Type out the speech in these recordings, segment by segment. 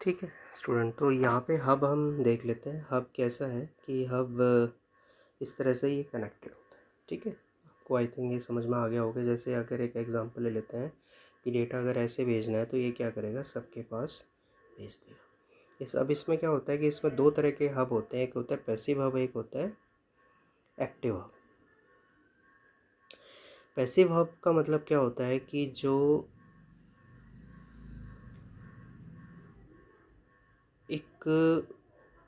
ठीक है स्टूडेंट, तो यहाँ पे हब हम देख लेते हैं। हब कैसा है कि हब इस तरह से ये कनेक्टेड होता है। ठीक है, आपको आई थिंक ये समझ में आ गया होगा। जैसे अगर एक एग्जांपल ले लेते हैं कि डेटा अगर ऐसे भेजना है तो ये क्या करेगा, सबके पास भेज देगा। अब इसमें क्या होता है कि इसमें दो तरह के हब होते हैं, एक होता है पैसिव हब, एक होता है एक्टिव हब। पैसिव हब का मतलब क्या होता है कि जो एक,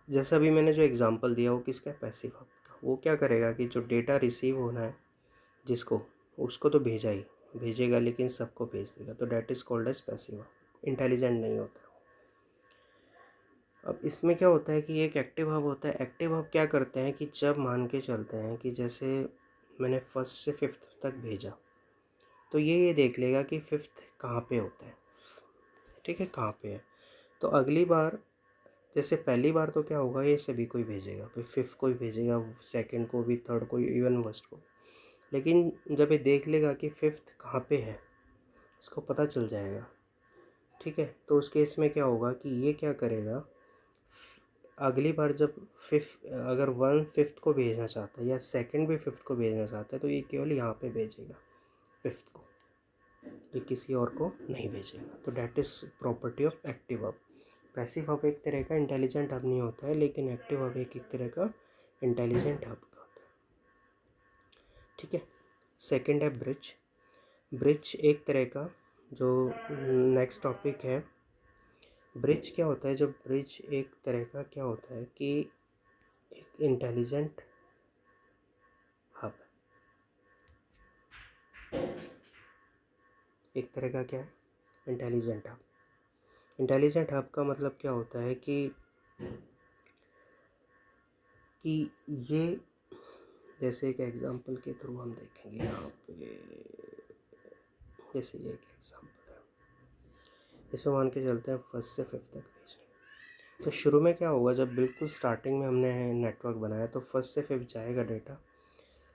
जैसा अभी मैंने जो एग्जांपल दिया वो किसका है, पैसिव हब का। वो क्या करेगा कि जो डेटा रिसीव होना है जिसको, उसको तो भेजेगा लेकिन सबको भेज देगा, तो that is called as passive hub. Intelligent नहीं होता। अब इसमें क्या होता है कि एक एक्टिव हब होता है। एक्टिव हब क्या करते हैं कि जब मान के चलते हैं कि जैसे मैंने फर्स्ट से फिफ्थ तक भेजा, तो ये देख लेगा कि फिफ्थ कहाँ पे होता है। ठीक है, कहाँ पे है। तो अगली बार, जैसे पहली बार तो क्या होगा, ये सभी को ही भेजेगा, फिर फिफ्थ को ही भेजेगा, सेकंड को भी, थर्ड को, इवन फर्स्ट को। लेकिन जब ये देख लेगा कि फिफ्थ कहाँ पे है, इसको पता चल जाएगा। ठीक है, तो उस केस में क्या होगा कि ये क्या करेगा, अगली बार जब फिफ्थ, अगर वन फिफ्थ को भेजना चाहता है या सेकंड भी फिफ्थ को भेजना चाहता है, तो ये केवल यहाँ पे भेजेगा फिफ्थ को, ये किसी और को नहीं भेजेगा। तो that is property of active hub. Passive hub एक तरह का इंटेलिजेंट हब नहीं होता है, लेकिन एक्टिव हब एक तरह का इंटेलिजेंट हब का होता है। ठीक है, सेकंड है ब्रिज। ब्रिज एक तरह का, जो नेक्स्ट टॉपिक है, ब्रिज क्या होता है। जो ब्रिज एक तरह का क्या होता है कि एक इंटेलिजेंट हब, एक तरह का क्या है, इंटेलिजेंट हब। इंटेलिजेंट हब का मतलब क्या होता है कि ये, जैसे एक एग्जांपल के थ्रू हम देखेंगे यहाँ पे। जैसे ये एक एग्जांपल है, इसमें मान के चलते हैं फर्स्ट से फिफ्थ तक भेजना। तो शुरू में क्या होगा, जब बिल्कुल स्टार्टिंग में हमने नेटवर्क बनाया तो फर्स्ट से फिफ्थ जाएगा डेटा,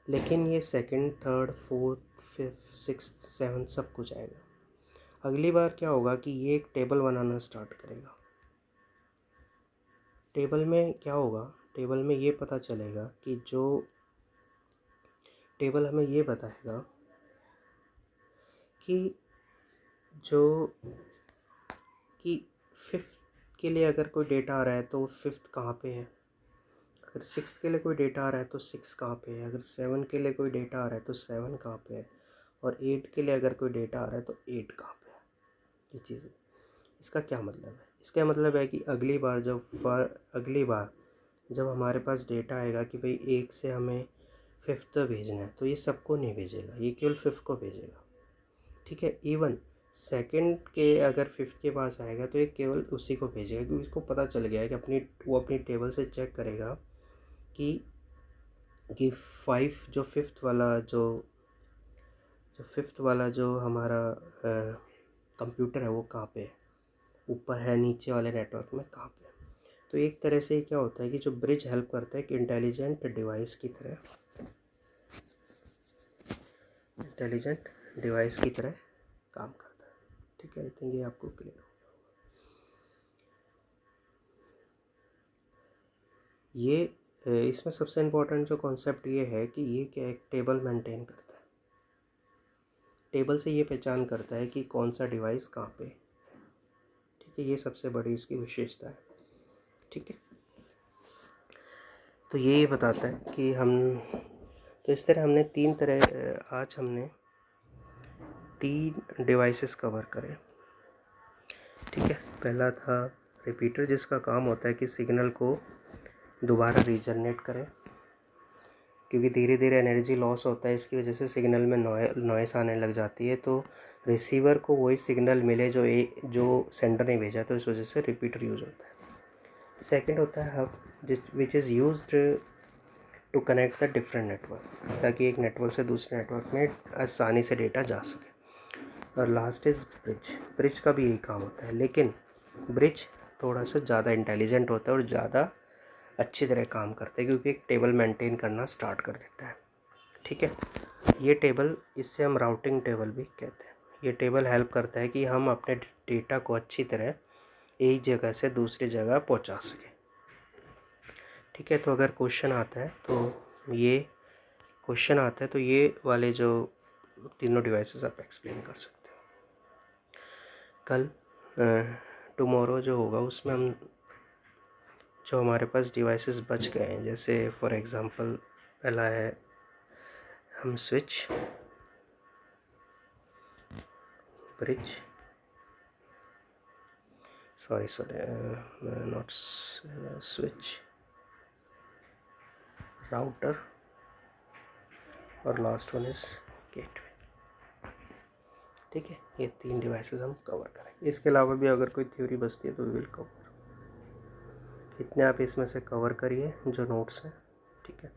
लेकिन ये second, third, fourth, fifth, sixth, seventh सब कुछ आएगा। अगली बार क्या होगा कि ये एक टेबल बनाना स्टार्ट करेगा। टेबल में क्या होगा, टेबल में ये पता चलेगा कि जो टेबल हमें ये बताएगा कि जो कि फिफ्थ के लिए अगर कोई डेटा आ रहा है तो फिफ्थ कहाँ पे है, अगर सिक्स्थ के लिए कोई डेटा आ रहा है तो सिक्स कहाँ पे है, अगर सेवन के लिए कोई डेटा आ रहा है तो सेवन कहाँ पे है, और एट के लिए अगर कोई डेटा आ रहा है तो एट कहाँ पे है। ये चीज़ें, इसका क्या मतलब है, इसका मतलब है कि अगली बार जब हमारे पास डेटा आएगा कि भाई एक से हमें फिफ्थ भेजना है, तो ये सबको नहीं भेजेगा, ये केवल फिफ्थ को भेजेगा। ठीक है, इवन सेकंड के अगर फिफ्थ के पास आएगा तो ये केवल उसी को भेजेगा, क्योंकि उसको पता चल गया है कि वो अपनी टेबल से चेक करेगा कि फाइव, जो फिफ्थ वाला जो हमारा कंप्यूटर है वो कहाँ पे है, ऊपर है, नीचे वाले नेटवर्क में कहाँ पे है। तो एक तरह से क्या होता है कि जो ब्रिज हेल्प करता है कि इंटेलिजेंट डिवाइस की तरह काम करता है। ठीक है, आई थिंक ये आपको क्लियर हो। ये इसमें सबसे इम्पोर्टेंट जो कॉन्सेप्ट ये है कि ये क्या एक टेबल मेंटेन करता है। टेबल से ये पहचान करता है कि कौन सा डिवाइस कहाँ पे है। ठीक है, ये सबसे बड़ी इसकी विशेषता है। ठीक है, तो ये बताता है कि तो इस तरह हमने आज हमने तीन डिवाइसेस कवर करे। ठीक है, पहला था रिपीटर, जिसका काम होता है कि सिग्नल को दोबारा रीजनरेट करें, क्योंकि धीरे धीरे एनर्जी लॉस होता है, इसकी वजह से सिग्नल में नॉइस आने लग जाती है, तो रिसीवर को वही सिग्नल मिले जो सेंडर ने भेजा, तो इस वजह से रिपीटर यूज़ होता है। सेकंड होता है hub, which is used to connect the different network, ताकि एक नेटवर्क से दूसरे नेटवर्क में आसानी से डेटा जा सके। और लास्ट इज़ ब्रिज। ब्रिज का भी यही काम होता है, लेकिन ब्रिज थोड़ा सा ज़्यादा इंटेलिजेंट होता है और ज़्यादा अच्छी तरह काम करता है, क्योंकि एक टेबल मेंटेन करना स्टार्ट कर देता है। ठीक है, ये टेबल, इससे हम राउटिंग टेबल भी कहते हैं। ये टेबल हेल्प करता है कि हम अपने डेटा को अच्छी तरह एक जगह से दूसरी जगह पहुंचा सके। ठीक है, तो अगर क्वेश्चन आता है तो ये वाले जो तीनों डिवाइसेस आप एक्सप्लेन कर सकते हो। कल टुमारो जो होगा उसमें हम जो हमारे पास डिवाइसेस बच गए हैं, जैसे फॉर एग्ज़ाम्पल पहला है हम switch, bridge, not switch, router और लास्ट वन इज़ गेटवे। ठीक है, ये 3 डिवाइसेस हम कवर करेंगे। इसके अलावा भी अगर कोई थ्योरी बचती है तो विल कवर। इतने आप इसमें से कवर करिए जो नोट्स हैं। ठीक है।